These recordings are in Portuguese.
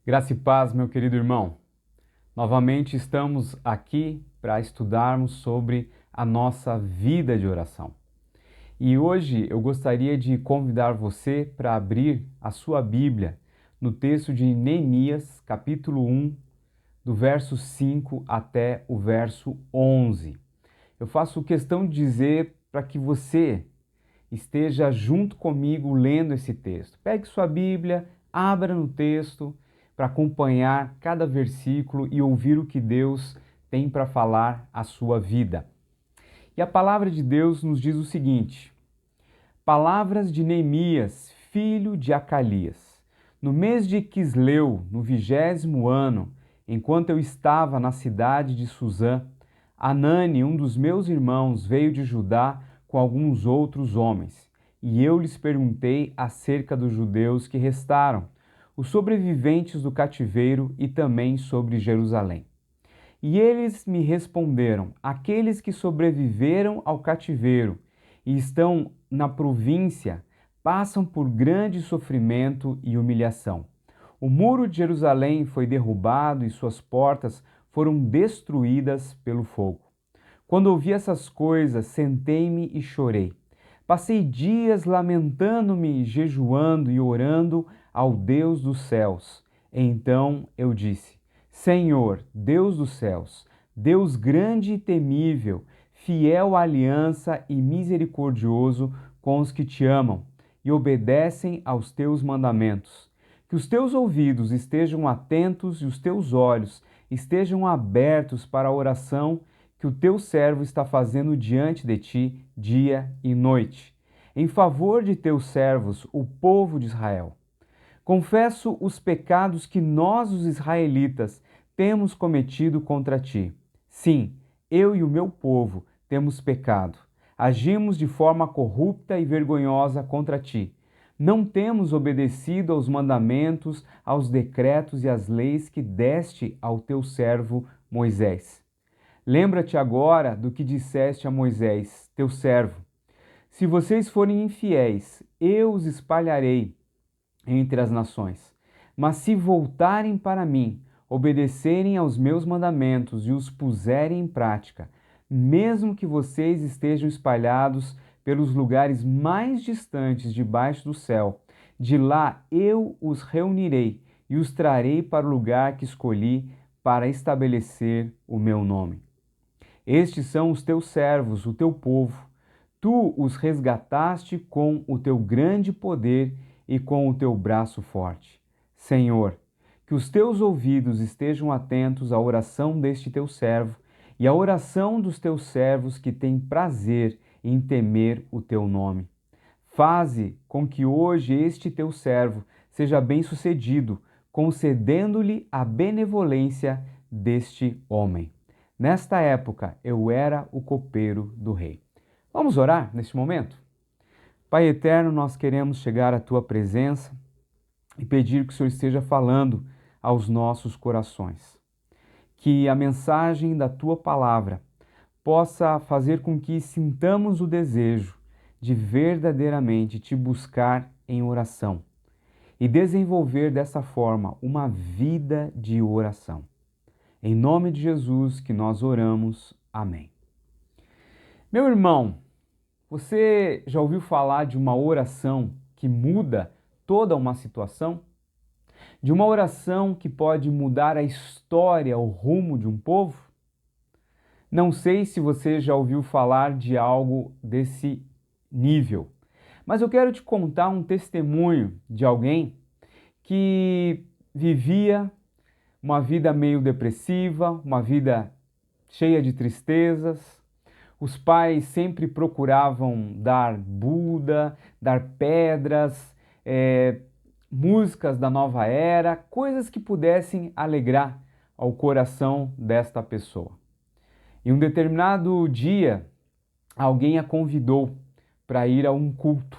Graça e paz, meu querido irmão. Novamente estamos aqui para estudarmos sobre a nossa vida de oração. E hoje eu gostaria de convidar você para abrir a sua Bíblia no texto de Neemias, capítulo 1, do verso 5 até o verso 11. Eu faço questão de dizer para que você esteja junto comigo lendo esse texto. Pegue sua Bíblia, abra no texto para acompanhar cada versículo e ouvir o que Deus tem para falar à sua vida. E a palavra de Deus nos diz o seguinte: Palavras de Neemias, filho de Acalias. No mês de Quisleu, no 20º ano, enquanto eu estava na cidade de Suzã, Anani, um dos meus irmãos, veio de Judá com alguns outros homens, e eu lhes perguntei acerca dos judeus que restaram, os sobreviventes do cativeiro e também sobre Jerusalém. E eles me responderam: aqueles que sobreviveram ao cativeiro e estão na província passam por grande sofrimento e humilhação. O muro de Jerusalém foi derrubado e suas portas foram destruídas pelo fogo. Quando ouvi essas coisas, sentei-me e chorei. Passei dias lamentando-me, jejuando e orando ao Deus dos céus. Então eu disse: Senhor, Deus dos céus, Deus grande e temível, fiel à aliança e misericordioso com os que te amam e obedecem aos teus mandamentos. Que os teus ouvidos estejam atentos e os teus olhos estejam abertos para a oração que o teu servo está fazendo diante de ti, dia e noite, em favor de teus servos, o povo de Israel. Confesso os pecados que nós, os israelitas, temos cometido contra ti. Sim, eu e o meu povo temos pecado. Agimos de forma corrupta e vergonhosa contra ti. Não temos obedecido aos mandamentos, aos decretos e às leis que deste ao teu servo Moisés. Lembra-te agora do que disseste a Moisés, teu servo. Se vocês forem infiéis, eu os espalharei entre as nações. Mas se voltarem para mim, obedecerem aos meus mandamentos e os puserem em prática, mesmo que vocês estejam espalhados pelos lugares mais distantes debaixo do céu, de lá eu os reunirei e os trarei para o lugar que escolhi para estabelecer o meu nome. Estes são os teus servos, o teu povo. Tu os resgataste com o teu grande poder e com o teu braço forte. Senhor, que os teus ouvidos estejam atentos à oração deste teu servo e à oração dos teus servos que têm prazer em temer o teu nome. Faze com que hoje este teu servo seja bem-sucedido, concedendo-lhe a benevolência deste homem. Nesta época eu era o copeiro do rei. Vamos orar neste momento? Pai eterno, nós queremos chegar à tua presença e pedir que o Senhor esteja falando aos nossos corações. Que a mensagem da tua palavra possa fazer com que sintamos o desejo de verdadeiramente te buscar em oração e desenvolver dessa forma uma vida de oração. Em nome de Jesus que nós oramos. Amém. Meu irmão, você já ouviu falar de uma oração que muda toda uma situação? De uma oração que pode mudar a história, o rumo de um povo? Não sei se você já ouviu falar de algo desse nível, mas eu quero te contar um testemunho de alguém que vivia uma vida meio depressiva, uma vida cheia de tristezas. Os pais sempre procuravam dar Buda, dar pedras, músicas da nova era, coisas que pudessem alegrar ao coração desta pessoa. Em um determinado dia, alguém a convidou para ir a um culto.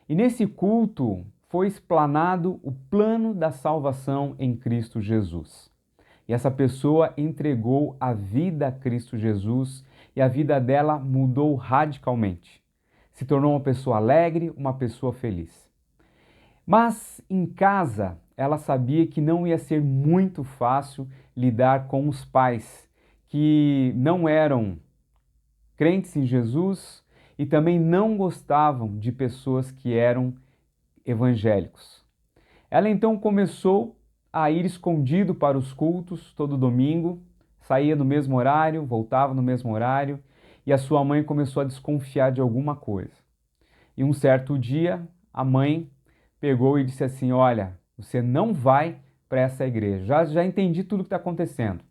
E nesse culto foi explanado o plano da salvação em Cristo Jesus. E essa pessoa entregou a vida a Cristo Jesus e a vida dela mudou radicalmente. Se tornou uma pessoa alegre, uma pessoa feliz. Mas em casa, ela sabia que não ia ser muito fácil lidar com os pais, que não eram crentes em Jesus e também não gostavam de pessoas que eram evangélicos. Ela então começou a ir escondido para os cultos todo domingo, saía no mesmo horário, voltava no mesmo horário, e a sua mãe começou a desconfiar de alguma coisa. E um certo dia, a mãe pegou e disse assim: olha, você não vai para essa igreja. Já entendi tudo o que está acontecendo.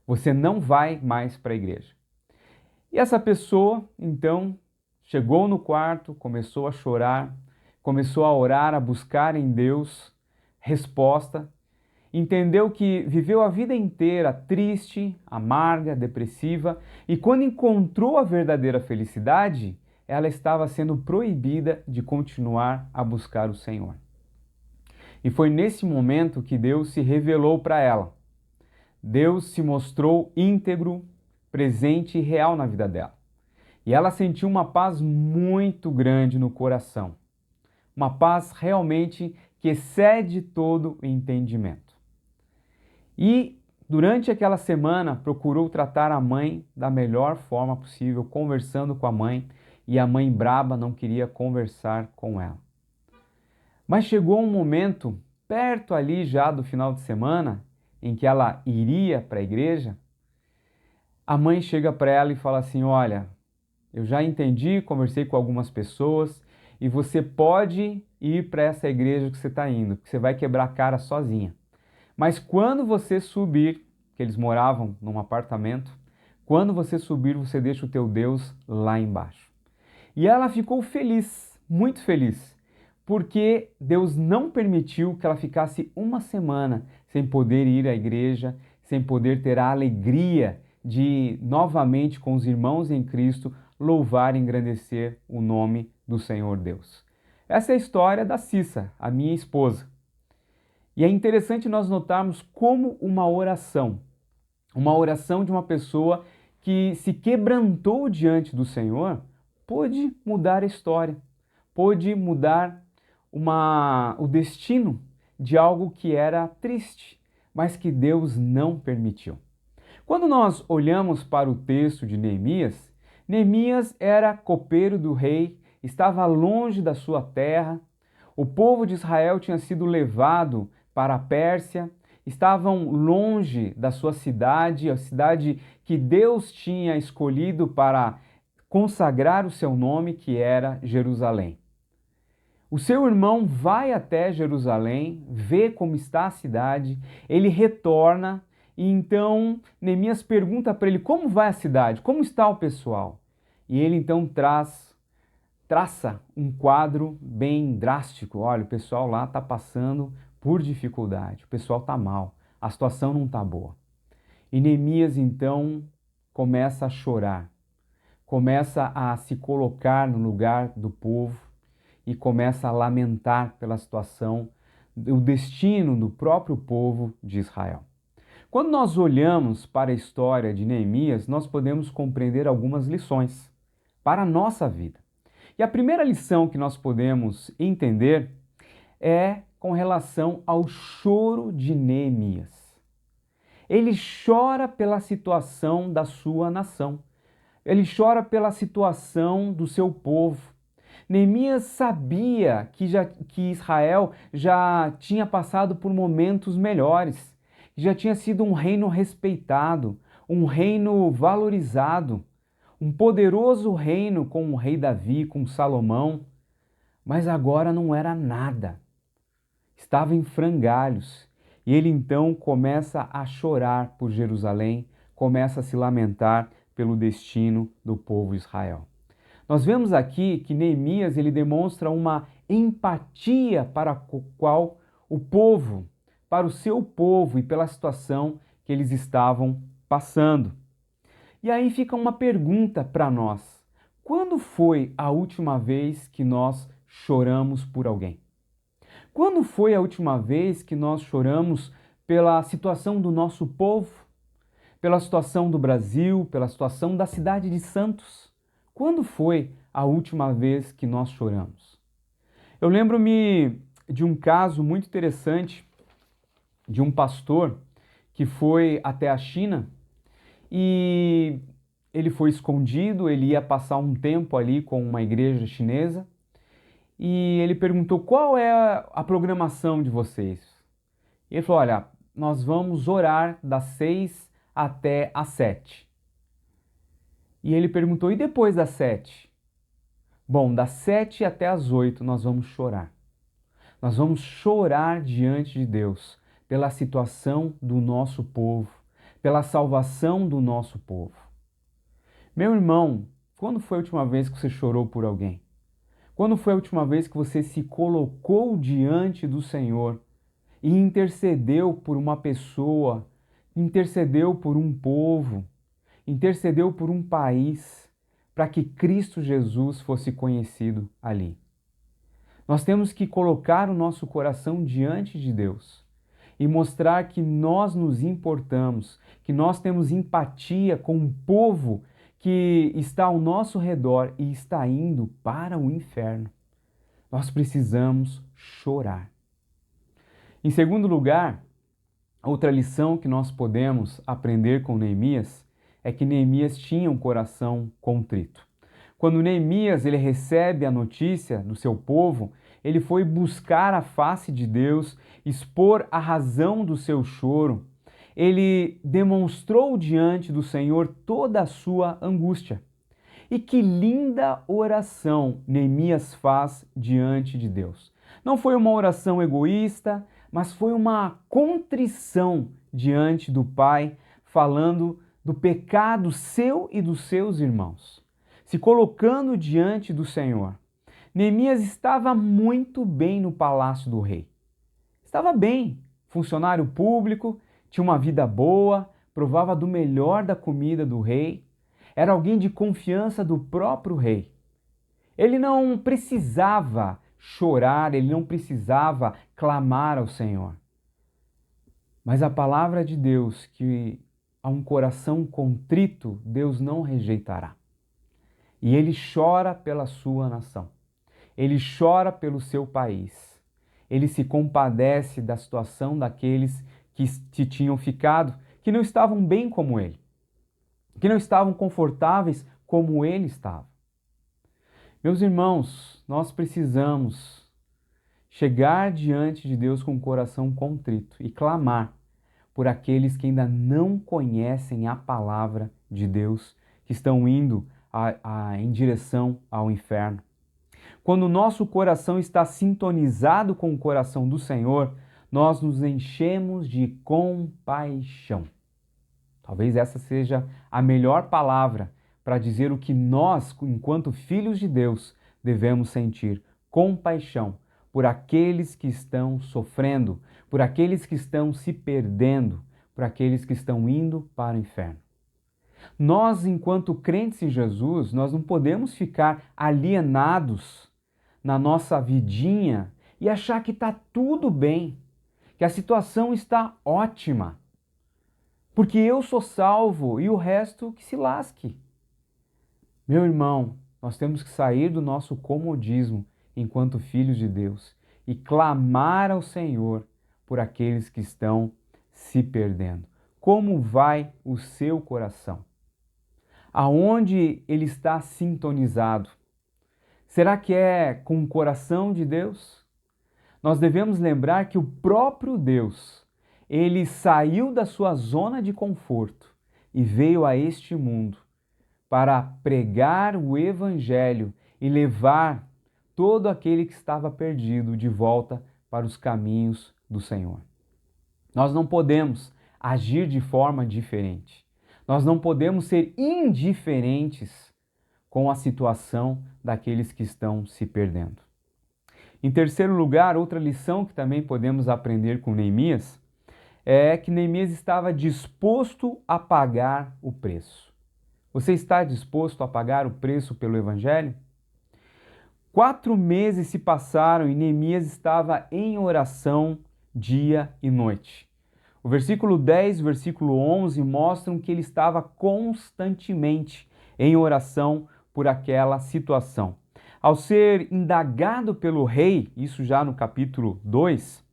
Você não vai mais para a igreja. E essa pessoa, então, chegou no quarto, começou a chorar, começou a orar, a buscar em Deus resposta. Entendeu que viveu a vida inteira triste, amarga, depressiva, e quando encontrou a verdadeira felicidade, ela estava sendo proibida de continuar a buscar o Senhor. E foi nesse momento que Deus se revelou para ela. Deus se mostrou íntegro, presente e real na vida dela. E ela sentiu uma paz muito grande no coração. Uma paz realmente que excede todo o entendimento. E durante aquela semana procurou tratar a mãe da melhor forma possível, conversando com a mãe, e a mãe braba não queria conversar com ela. Mas chegou um momento, perto ali já do final de semana, em que ela iria para a igreja, a mãe chega para ela e fala assim: olha, eu já entendi, conversei com algumas pessoas e você pode ir para essa igreja que você está indo, que você vai quebrar a cara sozinha. Mas quando você subir, que eles moravam num apartamento, quando você subir, você deixa o teu Deus lá embaixo. E ela ficou feliz, muito feliz, porque Deus não permitiu que ela ficasse uma semana sem poder ir à igreja, sem poder ter a alegria de novamente com os irmãos em Cristo louvar e engrandecer o nome do Senhor Deus. Essa é a história da Cissa, a minha esposa. E é interessante nós notarmos como uma oração de uma pessoa que se quebrantou diante do Senhor, pôde mudar a história, pôde mudar o destino de algo que era triste, mas que Deus não permitiu. Quando nós olhamos para o texto de Neemias, Neemias era copeiro do rei, estava longe da sua terra, o povo de Israel tinha sido levado para a Pérsia, estavam longe da sua cidade, a cidade que Deus tinha escolhido para consagrar o seu nome, que era Jerusalém. O seu irmão vai até Jerusalém, vê como está a cidade, ele retorna e então Neemias pergunta para ele como vai a cidade, como está o pessoal. E ele então traça um quadro bem drástico. Olha, o pessoal lá está passando por dificuldade, o pessoal está mal, a situação não está boa. E Neemias então começa a chorar, começa a se colocar no lugar do povo e começa a lamentar pela situação, o destino do próprio povo de Israel. Quando nós olhamos para a história de Neemias, nós podemos compreender algumas lições para a nossa vida. E a primeira lição que nós podemos entender é com relação ao choro de Neemias. Ele chora pela situação da sua nação. Ele chora pela situação do seu povo. Neemias sabia que Israel já tinha passado por momentos melhores, já tinha sido um reino respeitado, um reino valorizado, um poderoso reino com o rei Davi, com Salomão, mas agora não era nada. Estava em frangalhos. E ele então começa a chorar por Jerusalém, começa a se lamentar pelo destino do povo de Israel. Nós vemos aqui que Neemias ele demonstra uma empatia para o seu povo e pela situação que eles estavam passando. E aí fica uma pergunta para nós: quando foi a última vez que nós choramos por alguém? Quando foi a última vez que nós choramos pela situação do nosso povo, pela situação do Brasil, pela situação da cidade de Santos? Quando foi a última vez que nós choramos? Eu lembro-me de um caso muito interessante de um pastor que foi até a China e ele foi escondido, ele ia passar um tempo ali com uma igreja chinesa e ele perguntou qual é a programação de vocês. E ele falou, olha, nós vamos orar das 6 até às 7. E ele perguntou, e depois das 7? Bom, das 7 até às 8 nós vamos chorar. Nós vamos chorar diante de Deus pela situação do nosso povo, pela salvação do nosso povo. Meu irmão, quando foi a última vez que você chorou por alguém? Quando foi a última vez que você se colocou diante do Senhor e intercedeu por uma pessoa, intercedeu por um povo, intercedeu por um país, para que Cristo Jesus fosse conhecido ali? Nós temos que colocar o nosso coração diante de Deus e mostrar que nós nos importamos, que nós temos empatia com o povo que está ao nosso redor e está indo para o inferno. Nós precisamos chorar. Em segundo lugar, outra lição que nós podemos aprender com Neemias é que Neemias tinha um coração contrito. Quando Neemias ele recebe a notícia do seu povo, ele foi buscar a face de Deus, expor a razão do seu choro. Ele demonstrou diante do Senhor toda a sua angústia. E que linda oração Neemias faz diante de Deus. Não foi uma oração egoísta, mas foi uma contrição diante do Pai, falando do pecado seu e dos seus irmãos, se colocando diante do Senhor. Neemias estava muito bem no palácio do rei. Estava bem, funcionário público, tinha uma vida boa, provava do melhor da comida do rei, era alguém de confiança do próprio rei. Ele não precisava chorar, ele não precisava clamar ao Senhor. Mas a palavra de Deus, que a um coração contrito, Deus não rejeitará. E ele chora pela sua nação. Ele chora pelo seu país. Ele se compadece da situação daqueles que tinham ficado, que não estavam bem como ele, que não estavam confortáveis como ele estava. Meus irmãos, nós precisamos chegar diante de Deus com o coração contrito e clamar por aqueles que ainda não conhecem a palavra de Deus, que estão indo em direção ao inferno. Quando o nosso coração está sintonizado com o coração do Senhor, nós nos enchemos de compaixão. Talvez essa seja a melhor palavra para dizer o que nós, enquanto filhos de Deus, devemos sentir: compaixão por aqueles que estão sofrendo, por aqueles que estão se perdendo, por aqueles que estão indo para o inferno. Nós, enquanto crentes em Jesus, nós não podemos ficar alienados na nossa vidinha e achar que está tudo bem, que a situação está ótima, porque eu sou salvo e o resto que se lasque. Meu irmão, nós temos que sair do nosso comodismo enquanto filhos de Deus e clamar ao Senhor por aqueles que estão se perdendo. Como vai o seu coração? Aonde ele está sintonizado? Será que é com o coração de Deus? Nós devemos lembrar que o próprio Deus, ele saiu da sua zona de conforto e veio a este mundo para pregar o Evangelho e levar todo aquele que estava perdido de volta para os caminhos do Senhor. Nós não podemos agir de forma diferente. Nós não podemos ser indiferentes com a situação daqueles que estão se perdendo. Em terceiro lugar, outra lição que também podemos aprender com Neemias é que Neemias estava disposto a pagar o preço. Você está disposto a pagar o preço pelo Evangelho? 4 meses se passaram e Neemias estava em oração dia e noite. O versículo 10 e o versículo 11 mostram que ele estava constantemente em oração por aquela situação. Ao ser indagado pelo rei, isso já no capítulo 2,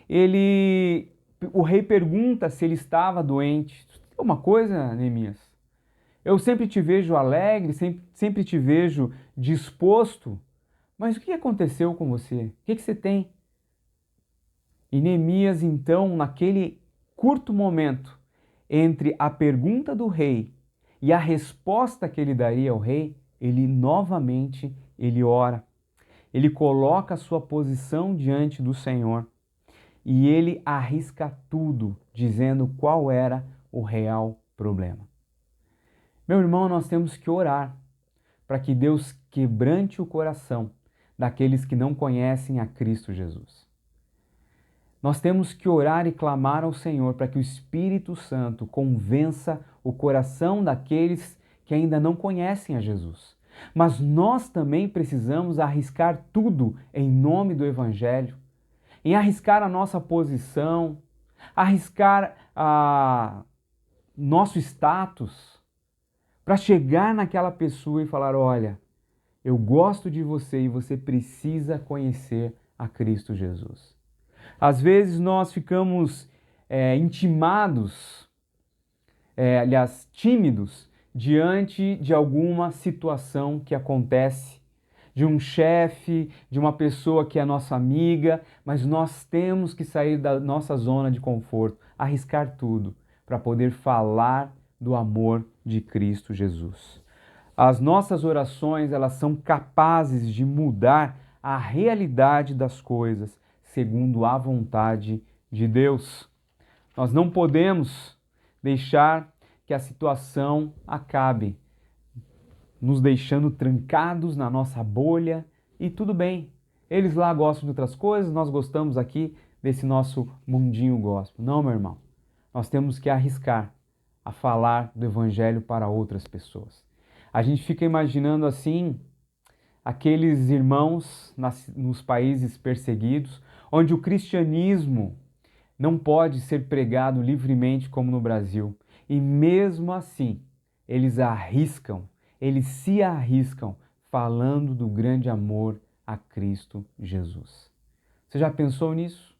ele o rei pergunta se ele estava doente. É uma coisa, Neemias. Eu sempre te vejo alegre, sempre te vejo disposto. Mas o que aconteceu com você? O que você tem? E Neemias, então, naquele curto momento entre a pergunta do rei e a resposta que ele daria ao rei, ele novamente ele ora. Ele coloca a sua posição diante do Senhor e ele arrisca tudo, dizendo qual era o real problema. Meu irmão, nós temos que orar para que Deus quebrante o coração daqueles que não conhecem a Cristo Jesus. Nós temos que orar e clamar ao Senhor para que o Espírito Santo convença o coração daqueles que ainda não conhecem a Jesus. Mas nós também precisamos arriscar tudo em nome do Evangelho, em arriscar a nossa posição, arriscar nosso status, para chegar naquela pessoa e falar: olha, eu gosto de você e você precisa conhecer a Cristo Jesus. Às vezes nós ficamos intimados, aliás, tímidos, diante de alguma situação que acontece, de um chefe, de uma pessoa que é nossa amiga, mas nós temos que sair da nossa zona de conforto, arriscar tudo, para poder falar do amor de Cristo Jesus. As nossas orações, elas são capazes de mudar a realidade das coisas segundo a vontade de Deus. Nós não podemos deixar que a situação acabe nos deixando trancados na nossa bolha e tudo bem. Eles lá gostam de outras coisas, nós gostamos aqui desse nosso mundinho gospel. Não, meu irmão. Nós temos que arriscar a falar do evangelho para outras pessoas. A gente fica imaginando assim aqueles irmãos nos países perseguidos, onde o cristianismo não pode ser pregado livremente como no Brasil. E mesmo assim, eles se arriscam falando do grande amor a Cristo Jesus. Você já pensou nisso?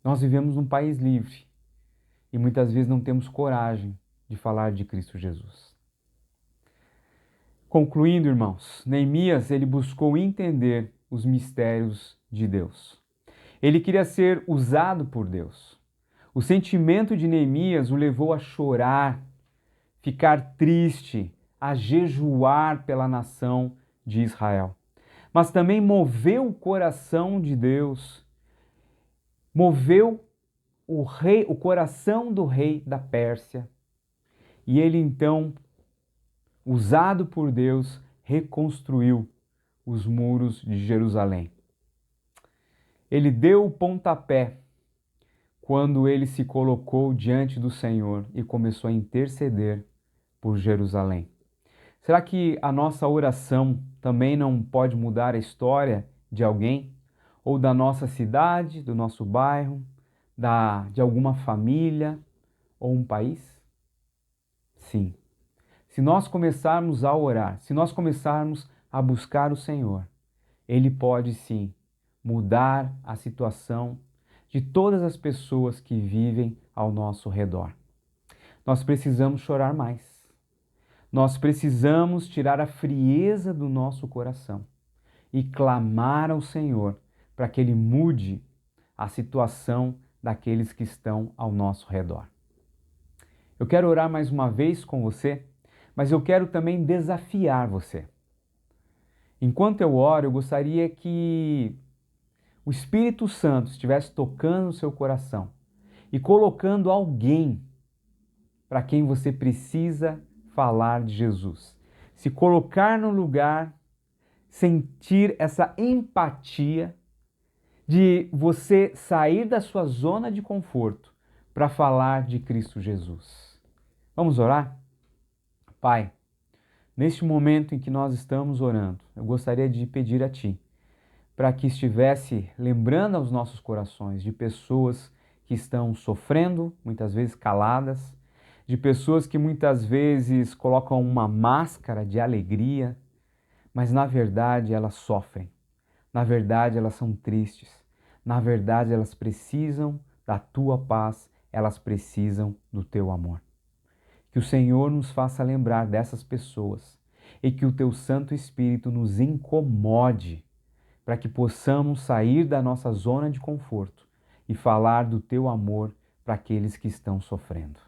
Nós vivemos num país livre e muitas vezes não temos coragem de falar de Cristo Jesus. Concluindo, irmãos, Neemias, ele buscou entender os mistérios de Deus. Ele queria ser usado por Deus. O sentimento de Neemias o levou a chorar, ficar triste, a jejuar pela nação de Israel. Mas também moveu o coração de Deus, moveu o coração do rei da Pérsia. E ele então, usado por Deus, reconstruiu os muros de Jerusalém. Ele deu o pontapé quando ele se colocou diante do Senhor e começou a interceder por Jerusalém. Será que a nossa oração também não pode mudar a história de alguém? Ou da nossa cidade, do nosso bairro, de alguma família ou um país? Sim. Se nós começarmos a orar, se nós começarmos a buscar o Senhor, Ele pode sim mudar a situação de todas as pessoas que vivem ao nosso redor. Nós precisamos chorar mais. Nós precisamos tirar a frieza do nosso coração e clamar ao Senhor para que Ele mude a situação daqueles que estão ao nosso redor. Eu quero orar mais uma vez com você, mas eu quero também desafiar você. Enquanto eu oro, eu gostaria que o Espírito Santo estivesse tocando o seu coração e colocando alguém para quem você precisa falar de Jesus. Se colocar no lugar, sentir essa empatia de você sair da sua zona de conforto para falar de Cristo Jesus. Vamos orar? Pai, neste momento em que nós estamos orando, eu gostaria de pedir a Ti para que estivesse lembrando aos nossos corações de pessoas que estão sofrendo, muitas vezes caladas, de pessoas que muitas vezes colocam uma máscara de alegria, mas na verdade elas sofrem, na verdade elas são tristes, na verdade elas precisam da tua paz, elas precisam do teu amor. Que o Senhor nos faça lembrar dessas pessoas e que o teu Santo Espírito nos incomode para que possamos sair da nossa zona de conforto e falar do teu amor para aqueles que estão sofrendo.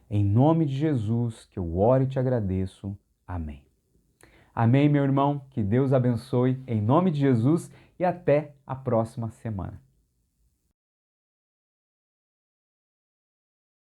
Em nome de Jesus, que eu oro e te agradeço. Amém. Amém, meu irmão. Que Deus abençoe em nome de Jesus e até a próxima semana.